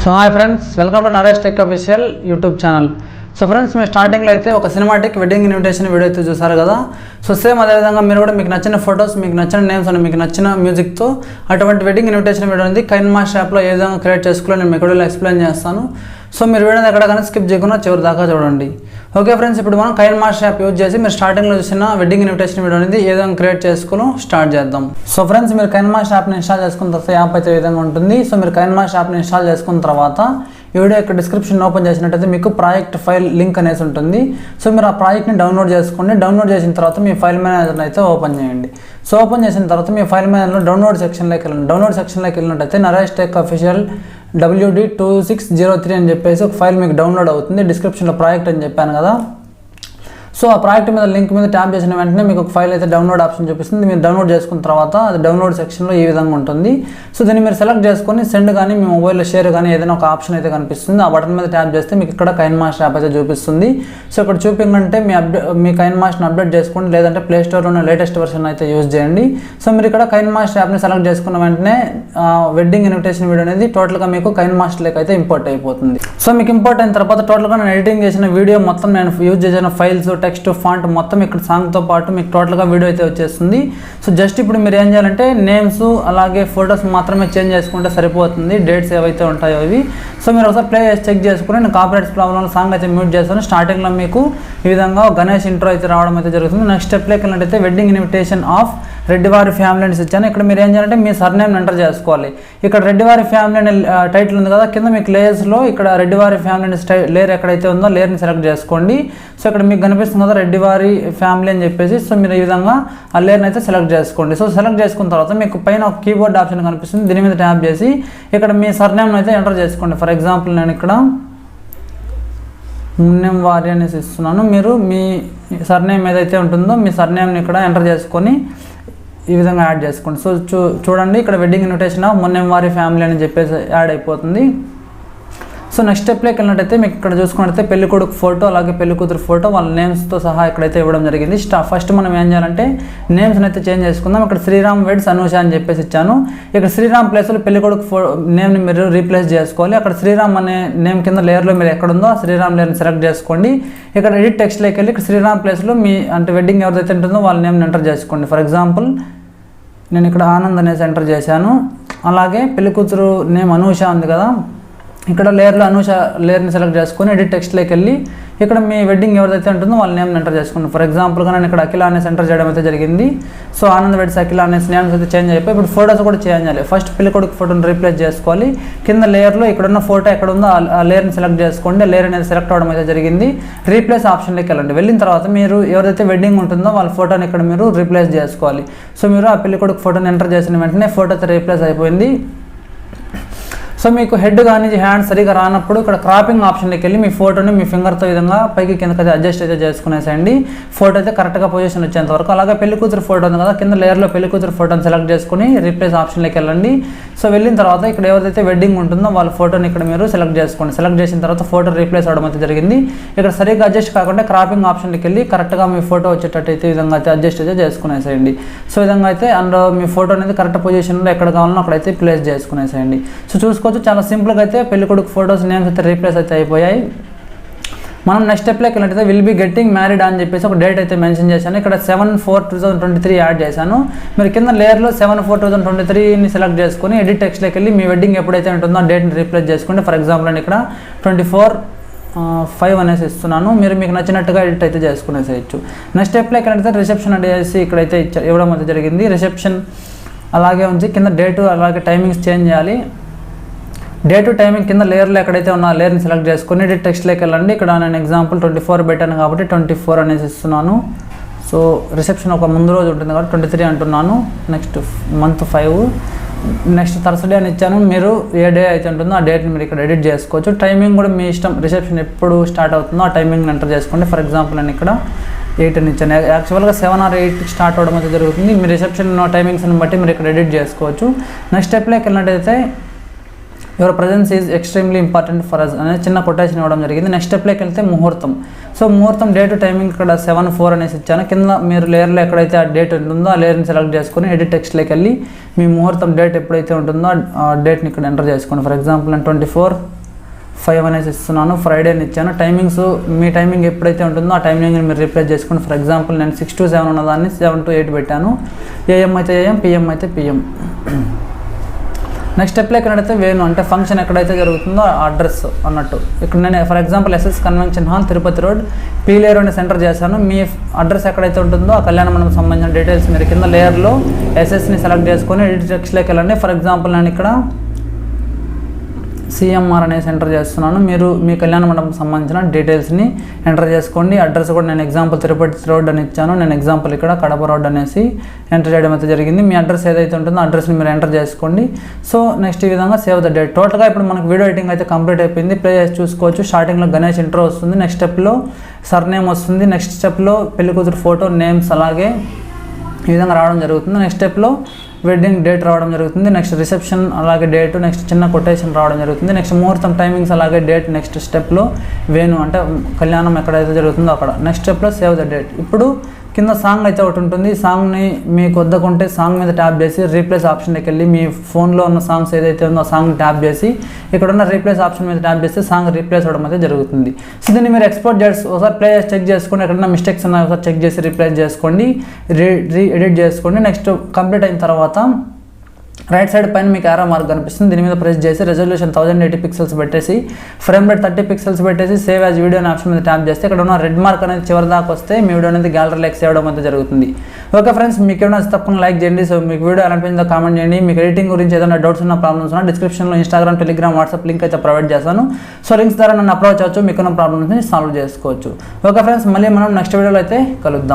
So hi friends, welcome to Naresh tech official YouTube channel. So friends, మేము స్టార్టింగ్లో అయితే ఒక సినిమాటిక్ వెడ్డింగ్ ఇన్విటేషన్ వీడియో అయితే చూసారు కదా. సో సేమ్ అదేవిధంగా మీరు కూడా మీకు నచ్చిన ఫొటోస్, మీకు నచ్చిన నేమ్స్ అని మీకు నచ్చిన మ్యూజిక్తో అటువంటి వెడ్డింగ్ ఇన్విటేషన్ వీడియో అనేది కైన్మాస్టర్ యాప్లో ఏ విధంగా క్రియేట్ చేసుకోవాలో నేను మీకు వీడియోలో ఎక్స్ప్లెయిన్ చేస్తాను. సో మీరు వీడియోని ఎక్కడ కానీ స్కిప్ చేయకుండా చివరి దాకా చూడండి. ఓకే ఫ్రెండ్స్, ఇప్పుడు మనం కైన్మాస్టర్ యాప్ యూజ్ చేసి మీరు స్టార్టింగ్లో చూసిన వెడ్డింగ్ ఇన్విటేషన్ వీడియో అనేది ఏ విధంగా క్రియేట్ చేసుకోవాలో స్టార్ట్ చేద్దాం. సో ఫ్రెండ్స్, మీరు కైన్మాస్టర్ యాప్ని ఇన్స్టాల్ చేసుకున్న తర్వాత యాప్ అయితే ఈ విధంగా ఉంటుంది. సో మీరు కైన్మాస్టర్ యాప్ని ఇన్స్టాల్ చేసుకున్న తర్వాత ఈ వీడియో ఇక్కడ డిస్క్రిప్షన్ ఓపెన్ చేసినట్టయితే మీకు ప్రాజెక్ట్ ఫైల్ లింక్ అనేసి ఉంటుంది. సో మీరు ఆ ప్రాజెక్ట్ని డౌన్లోడ్ చేసుకోండి. డౌన్లోడ్ చేసిన తర్వాత మీ ఫైల్ మేనేజర్ని అయితే ఓపెన్ చేయండి. సో ఓపెన్ చేసిన తర్వాత మీ ఫైల్ మేనేజర్లో డౌన్లోడ్ సెక్షన్లోకి వెళ్ళండి. డౌన్లోడ్ సెక్షన్లోకి వెళ్ళినట్టయితే నరేష్ టెక్ అఫీషియల్ WD2603 అని చెప్పేసి ఒక ఫైల్ మీకు డౌన్లోడ్ అవుతుంది. డిస్క్రిప్షన్లో ప్రాజెక్ట్ అని చెప్పాను కదా. సో ఆ ప్రాజెక్ట్ మీద లింక్ మీద ట్యాప్ చేసిన వెంటనే మీకు ఒక ఫైల్ అయితే డౌన్లోడ్ ఆప్షన్ చూపిస్తుంది. మీరు డౌన్లోడ్ చేసుకున్న తర్వాత అది డౌన్లోడ్ సెక్షన్లో ఈ విధంగా ఉంటుంది. సో దీన్ని మీరు సెలెక్ట్ చేసుకొని సెండ్ కానీ మీ మొబైల్లో షేర్ కానీ ఏదైనా ఒక ఆప్షన్ అయితే కనిపిస్తుంది. ఆ బటన్ మీద ట్యాప్ చేస్తే మీకు ఇక్కడ కైన్మాస్టర్ యాప్ అయితే చూపిస్తుంది. సో ఇక్కడ చూపించంటే మీ కైన్మాస్టర్ని అప్డేట్ చేసుకోండి, లేదంటే ప్లే స్టోర్లో లేటెస్ట్ వర్షన్ అయితే యూజ్ చేయండి. సో మీరు ఇక్కడ కైన్మాస్టర్ యాప్ని సెలెక్ట్ చేసుకున్న వెంటనే వెడ్డింగ్ ఇన్విటేషన్ వీడియో అనేది టోటల్గా మీకు కైన్మాస్టర్లోకి అయితే ఇంపోర్ట్ అయిపోతుంది. సో మీకు ఇంపోర్ట్ అయిన తర్వాత టోటల్గా నేను ఎడిటింగ్ చేసిన వీడియో మొత్తం, నేను యూజ్ చేసిన ఫైల్స్, టెక్స్ట్, ఫాంట్ మొత్తం ఇక్కడ సాంగ్తో పాటు మీకు టోటల్గా వీడియో అయితే వచ్చేస్తుంది. సో జస్ట్ ఇప్పుడు మీరు ఏం చేయాలంటే నేమ్స్ అలాగే ఫొటోస్ మాత్రమే చేంజ్ చేసుకుంటే సరిపోతుంది, డేట్స్ ఏవైతే ఉంటాయో అవి. సో మీరు ఒకసారి ప్లే చేసి చెక్ చేసుకుని నేను కాపీరైట్స్ ప్రాబ్లం సాంగ్ అయితే మ్యూట్ చేస్తాను. స్టార్టింగ్లో మీకు ఈ విధంగా గణేష్ ఇంట్రో అయితే రావడం అయితే జరుగుతుంది. నెక్స్ట్ స్టెప్లోకి వెళ్ళినట్టయితే వెడ్డింగ్ ఇన్విటేషన్ ఆఫ్ రెడ్డివారి ఫ్యామిలీ అని ఇచ్చాను. ఇక్కడ మీరు ఏం చేయాలంటే మీ సర్నేమ్ ఎంటర్ చేసుకోవాలి. ఇక్కడ రెడ్డివారి ఫ్యామిలీ అనే టైటిల్ ఉంది కదా, కింద మీకు లేయర్స్లో ఇక్కడ రెడ్డివారి ఫ్యామిలీ అనే లేయర్ ఎక్కడైతే ఉందో లేయర్ని సెలెక్ట్ చేసుకోండి. సో ఇక్కడ మీకు కనిపిస్తుంది కదా రెడ్డివారి ఫ్యామిలీ అని చెప్పేసి. సో మీరు ఈ విధంగా ఆ లేయర్ని అయితే సెలెక్ట్ చేసుకోండి. సో సెలెక్ట్ చేసుకున్న తర్వాత మీకు పైన ఒక కీబోర్డ్ ఆప్షన్ కనిపిస్తుంది. దీని మీద ట్యాప్ చేసి ఇక్కడ మీ సర్నేమ్ని అయితే ఎంటర్ చేసుకోండి. ఫర్ ఎగ్జాంపుల్ నేను ఇక్కడ మున్నెం వారి అనేసి ఇస్తున్నాను. మీరు మీ సర్నేమ్ ఏదైతే ఉంటుందో మీ సర్నేమ్ని ఇక్కడ ఎంటర్ చేసుకొని ఈ విధంగా యాడ్ చేసుకోండి. సో చూడండి ఇక్కడ వెడ్డింగ్ ఇన్విటేషన్ మున్నెం వారి ఫ్యామిలీ అని చెప్పేసి యాడ్ అయిపోతుంది. సో నెక్స్ట్ స్టెప్లోకి వెళ్ళినట్టయితే మీకు ఇక్కడ చూసుకున్నట్టయితే పెళ్లి కొడుకు ఫోటో అలాగే పెళ్లి కూతురు ఫోటో వాళ్ళ నేమ్స్తో సహా ఇక్కడైతే ఇవ్వడం జరిగింది. ఫస్ట్ మనం ఏం చేయాలంటే నేమ్స్ని అయితే చేంజ్ చేసుకుందాం. ఇక్కడ శ్రీరామ్ వెడ్స్ అనూష అని చెప్పేసి ఇచ్చాను. ఇక్కడ శ్రీరామ్ ప్లేస్లో పెళ్లి కొడుకు నేమ్ని మీరు రీప్లేస్ చేసుకోవాలి. అక్కడ శ్రీరామ్ అనే నేమ్ కింద లేయర్లో మీరు ఎక్కడుందో ఆ శ్రీరామ్ లేయర్ని సెలెక్ట్ చేసుకోండి. ఇక్కడ ఎడిట్ టెక్స్ట్లోకి వెళ్ళి ఇక్కడ శ్రీరామ్ ప్లేస్లో మీ అంటే వెడ్డింగ్ ఎవరైతే ఉంటుందో వాళ్ళ నేమ్ని ఎంటర్ చేసుకోండి. ఫర్ ఎగ్జాంపుల్ నేను ఇక్కడ ఆనంద్ అనేసి ఎంటర్ చేశాను. అలాగే పెళ్లి కూతురు నేమ్ అనూష ఉంది కదా, ఇక్కడ లేయర్లో అనూష లేయర్ని సెలెక్ట్ చేసుకొని ఎడిట్ టెక్స్ట్లోకి వెళ్ళి ఇక్కడ మీ వెడ్డింగ్ ఎవరైతే ఉంటుందో వాళ్ళ నేమ్ని ఎంటర్ చేసుకోండి. ఫర్ ఎగ్జాంపుల్గా నేను ఇక్కడ అఖిల అనేసి ఎంటర్ చేయడం అయితే జరిగింది. సో ఆనంద్ వెడ్స్ అఖిల అనేసి నేమ్స్ అయితే చేంజ్ అయిపోయి ఇప్పుడు ఫోటోస్ కూడా చేంజ్ చేయాలి. ఫస్ట్ పెళ్లి కొడుకు ఫోటోని రీప్లేస్ చేసుకోవాలి. కింద లేయర్లో ఇక్కడున్న ఫోటో ఎక్కడ ఉందో ఆ లేయర్ని సెలెక్ట్ చేసుకోండి. లేయర్ అనేది సెలెక్ట్ అవ్వడం అయితే జరిగింది. రీప్లేస్ ఆప్షన్లోకి వెళ్ళండి. వెళ్ళిన తర్వాత మీరు ఎవరైతే వెడ్డింగ్ ఉంటుందో వాళ్ళ ఫోటోని ఇక్కడ మీరు రీప్లేస్ చేసుకోవాలి. సో మీరు ఆ పెళ్లి కొడుకు ఫోటోని ఎంటర్ చేసిన వెంటనే ఫోటో అయితే రీప్లేస్ అయిపోయింది. సో మీకు హెడ్ కానీ హ్యాండ్ సరిగా రానప్పుడు ఇక్కడ క్రాపింగ్ ఆప్షన్లోకి వెళ్ళి మీ ఫోటోని మీ ఫింగర్తో విధంగా పైకి కిందకి అడ్జస్ట్ అయితే చేసుకునేసండి. ఫోటో అయితే కరెక్ట్గా పొజిషన్ వచ్చేంత వరకు. అలాగే పెళ్లి కూతురు ఫోటో ఉంది కదా, కింద లేయర్లో పెళ్లి కూతురు ఫోటోని సెలెక్ట్ చేసుకుని రీప్లేస్ ఆప్షన్లోకి వెళ్ళండి. సో వెళ్ళిన తర్వాత ఇక్కడ ఎవరైతే వెడ్డింగ్ ఉంటుందో వాళ్ళ ఫోటోని ఇక్కడ మీరు సెలెక్ట్ చేసుకోండి. సెలెక్ట్ చేసిన తర్వాత ఫోటో రీప్లేస్ అవ్వడం అయితే జరిగింది. ఇక్కడ సరిగ్గా అడ్జస్ట్ కాకుండా క్రాపింగ్ ఆప్షన్లోకి వెళ్ళి కరెక్ట్గా మీ ఫోటో వచ్చేటట్టు అయితే ఈ విధంగా అయితే అడ్జస్ట్ అయితే చేసుకునేసేయండి. సో ఈ విధంగా అయితే అందులో మీ ఫోటో అనేది కరెక్ట్ పొజిషన్లో ఎక్కడ కావాలనో అక్కడైతే ప్లేస్ చేసుకునేసేయండి. సో చూసుకోవచ్చు చాలా సింపుల్గా అయితే పెళ్లి కొడుకు ఫొటోస్ నేమ్స్ అయితే రీప్లేస్ అయితే అయిపోయాయి. మనం నెక్స్ట్ స్టెప్లోకి వెళ్ళినట్టయితే విల్ బి గెట్టింగ్ మ్యారీడ్ అని చెప్పేసి ఒక డేట్ అయితే మెన్షన్ చేశాను. ఇక్కడ 7/4/2023 యాడ్ చేశాను. మీరు కింద లేయర్లో 7/4/2023ని సెలెక్ట్ చేసుకొని ఎడిట్ టెక్స్ట్లోకి వెళ్ళి మీ వెడ్డింగ్ ఎప్పుడైతే ఉంటుందో ఆ డేట్ని రీప్లేస్ చేసుకోండి. ఫర్ ఎగ్జాంపుల్ నేను ఇక్కడ 24/5 అనేసి ఇస్తున్నాను. మీరు మీకు నచ్చినట్టుగా ఎడిట్ అయితే చేసుకునేసేయచ్చు. నెక్స్ట్ స్టెప్లోకి వెళ్ళినట్టయితే రిసెప్షన్ అనేసి ఇక్కడైతే ఇవ్వడం అయితే జరిగింది. రిసెప్షన్ అలాగే ఉంది. కింద డేటు అలాగే టైమింగ్స్ చేంజ్ చేయాలి. డేటు టైమింగ్ కింద లేయర్లో ఎక్కడైతే ఉన్న లేయర్ని సెలెక్ట్ చేసుకుని ఎడిట్ టెక్స్ట్లోకి వెళ్ళండి. ఇక్కడ నేను ఎగ్జాంపుల్ 24 పెట్టాను కాబట్టి 24 అనేసి ఇస్తున్నాను. సో రిసెప్షన్ ఒక ముందు రోజు ఉంటుంది కాబట్టి 23 అంటున్నాను. నెక్స్ట్ మంత్ 5, నెక్స్ట్ థర్స్డే అని ఇచ్చాను. మీరు ఏ డే అయితే ఉంటుందో ఆ డేట్ని మీరు ఇక్కడ ఎడిట్ చేసుకోవచ్చు. టైమింగ్ కూడా మీ ఇష్టం, రిసెప్షన్ ఎప్పుడు స్టార్ట్ అవుతుందో ఆ టైమింగ్ని ఎంటర్ చేసుకోండి. ఫర్ ఎగ్జాంపుల్ నేను ఇక్కడ 8 అని ఇచ్చాను. యాక్చువల్గా 7 or 8 స్టార్ట్ అవ్వడం అయితే జరుగుతుంది. మీ రిసెప్షన్ టైమింగ్స్ని బట్టి మీరు ఇక్కడ ఎడిట్ చేసుకోవచ్చు. నెక్స్ట్ స్టెప్లోకి వెళ్ళినట్టయితే your presence is extremely important for us అనేది చిన్న కొటేషన్ ఇవ్వడం జరిగింది. నెక్స్ట్ స్టెప్లోకి వెళ్తే ముహూర్తం. సో ముహూర్తం డేట్ టైమింగ్ ఇక్కడ 7:04 అనేసి ఇచ్చాను. కింద మీరు లేయర్లో ఎక్కడైతే ఆ డేట్ ఉంటుందో ఆ లేయర్ని సెలెక్ట్ చేసుకొని ఎడిట్ టెక్స్ట్లోకి వెళ్ళి మీ ముహూర్తం డేట్ ఎప్పుడైతే ఉంటుందో ఆ డేట్ని ఇక్కడ ఎంటర్ చేసుకోండి. ఫర్ ఎగ్జాంపుల్ నేను 24/5 అనేసి ఇస్తున్నాను. ఫ్రైడేని ఇచ్చాను. టైమింగ్స్ మీ టైమింగ్ ఎప్పుడైతే ఉంటుందో ఆ టైమింగ్ని మీరు రీప్లేస్ చేసుకోండి. ఫర్ ఎగ్జాంపుల్ నేను 6 to 7 ఉన్నదాన్ని 7 to 8 పెట్టాను. AM అయితే AM, PM అయితే PM. నెక్స్ట్ స్టెప్లో ఎక్కడైతే వేణు అంటే ఫంక్షన్ ఎక్కడైతే జరుగుతుందో ఆ అడ్రస్ అన్నట్టు. ఇక్కడ నేను for example SS convention hall Tirupati road Pileru అని సెంటర్ చేశాను. మీ అడ్రస్ ఎక్కడైతే ఉంటుందో ఆ కళ్యాణ మండపం సంబంధించిన డీటెయిల్స్ మీరు కింద లేయర్లో SSని సెలెక్ట్ చేసుకొని ఎడిట్ టెక్స్ట్లోకి వెళ్ళండి. ఫర్ ఎగ్జాంపుల్ నేను ఇక్కడ CMR అనేసి ఎంటర్ చేస్తున్నాను. మీరు మీ కళ్యాణ మండపం సంబంధించిన డీటెయిల్స్ని ఎంటర్ చేసుకోండి. అడ్రస్ కూడా నేను ఎగ్జాంపుల్ తిరుపతి రోడ్ అని ఇచ్చాను. నేను ఎగ్జాంపుల్ ఇక్కడ కడప రోడ్ అనేసి ఎంటర్ చేయడం అయితే జరిగింది. మీ అడ్రస్ ఏదైతే ఉంటుందో అడ్రస్ని మీరు ఎంటర్ చేసుకోండి. సో నెక్స్ట్ ఈ విధంగా సేవ్ ద డేట్. టోటల్గా ఇప్పుడు మనకు వీడియో ఎడిటింగ్ అయితే కంప్లీట్ అయిపోయింది. ప్లే చేసి చూసుకోవచ్చు. స్టార్టింగ్లో గణేష్ ఇంట్రో వస్తుంది. నెక్స్ట్ స్టెప్లో సర్నేమ్ వస్తుంది. నెక్స్ట్ స్టెప్లో పెళ్లి కూతురు ఫోటో నేమ్స్ అలాగే ఈ విధంగా రావడం జరుగుతుంది. నెక్స్ట్ స్టెప్లో వెడ్డింగ్ డేట్ రావడం జరుగుతుంది. నెక్స్ట్ రిసెప్షన్ అలాగే డేట్, నెక్స్ట్ చిన్న కొటేషన్ రావడం జరుగుతుంది. నెక్స్ట్ ముహూర్తం టైమింగ్స్ అలాగే డేట్. నెక్స్ట్ స్టెప్లో వేణు అంటే కళ్యాణం ఎక్కడైతే జరుగుతుందో అక్కడ. నెక్స్ట్ స్టెప్లో సేవ్ ద డేట్. ఇప్పుడు కింద సాంగ్ అయితే ఒకటి ఉంటుంది. సాంగ్ని మీకు వద్దకుంటే సాంగ్ మీద ట్యాప్ చేసి రీప్లేస్ ఆప్షన్కి వెళ్ళి మీ ఫోన్లో ఉన్న సాంగ్స్ ఏదైతే ఉందో ఆ సాంగ్ ట్యాప్ చేసి ఇక్కడ ఉన్న రీప్లేస్ ఆప్షన్ మీద ట్యాప్ చేస్తే సాంగ్ రీప్లేస్ అవ్వడం అయితే జరుగుతుంది. సో దీన్ని మీరు ఎక్స్పోర్ట్ చేసి ఒకసారి ప్లే చేసి చెక్ చేసుకోండి. ఎక్కడన్నా మిస్టేక్స్ ఉన్నాయి ఒకసారి చెక్ చేసి రీప్లేస్ చేసుకోండి, ఎడిట్ చేసుకోండి. నెక్స్ట్ కంప్లీట్ అయిన తర్వాత రైట్ సైడ్ పైన మీకు ఆరో మార్క్ కనిపిస్తుంది. దీని మీద ప్రెస్ చేసి రెజల్యూషన్ 1080 పిక్సెల్స్ పెట్టేసి ఫ్రేమ్ రేట్ 30 పిక్సెల్స్ పెట్టేసి సేవ్ యాజ్ వీడియో అనే ఆప్షన్ మీద ట్యాప్ చేస్తే ఇక్కడ ఉన్న రెడ్ మార్క్ అనేది చివరి దాకా వస్తే మీ వీడియో అనేది గ్యాలరీలోకి సేవ్ అవడం అయితే జరుగుతుంది. ఓకే ఫ్రెండ్స్, మీకు ఏమైనా తప్పకుండా లైక్ చేయండి. సో మీకు వీడియో ఎలా అనిపించిందో కామెంట్ చేయండి. మీకు ఎడిటింగ్ గురించి ఏదైనా డౌట్స్ ఉన్న ప్రాబ్లమ్స్ ఉన్నా డిస్క్రిప్షన్లో Instagram, Telegram, WhatsApp లింక్ అయితే ప్రొవైడ్ చేస్తాను. సో లింక్స్ ద్వారా నన్ను అప్రోచ్ అవ్వచ్చు, మీకున్న ప్రాబ్లమ్స్ని సాల్వ్ చేసుకోవచ్చు. ఓకే ఫ్రెండ్స్, మళ్ళీ మనం నెక్స్ట్ వీడియోలో అయితే కలుద్దాం.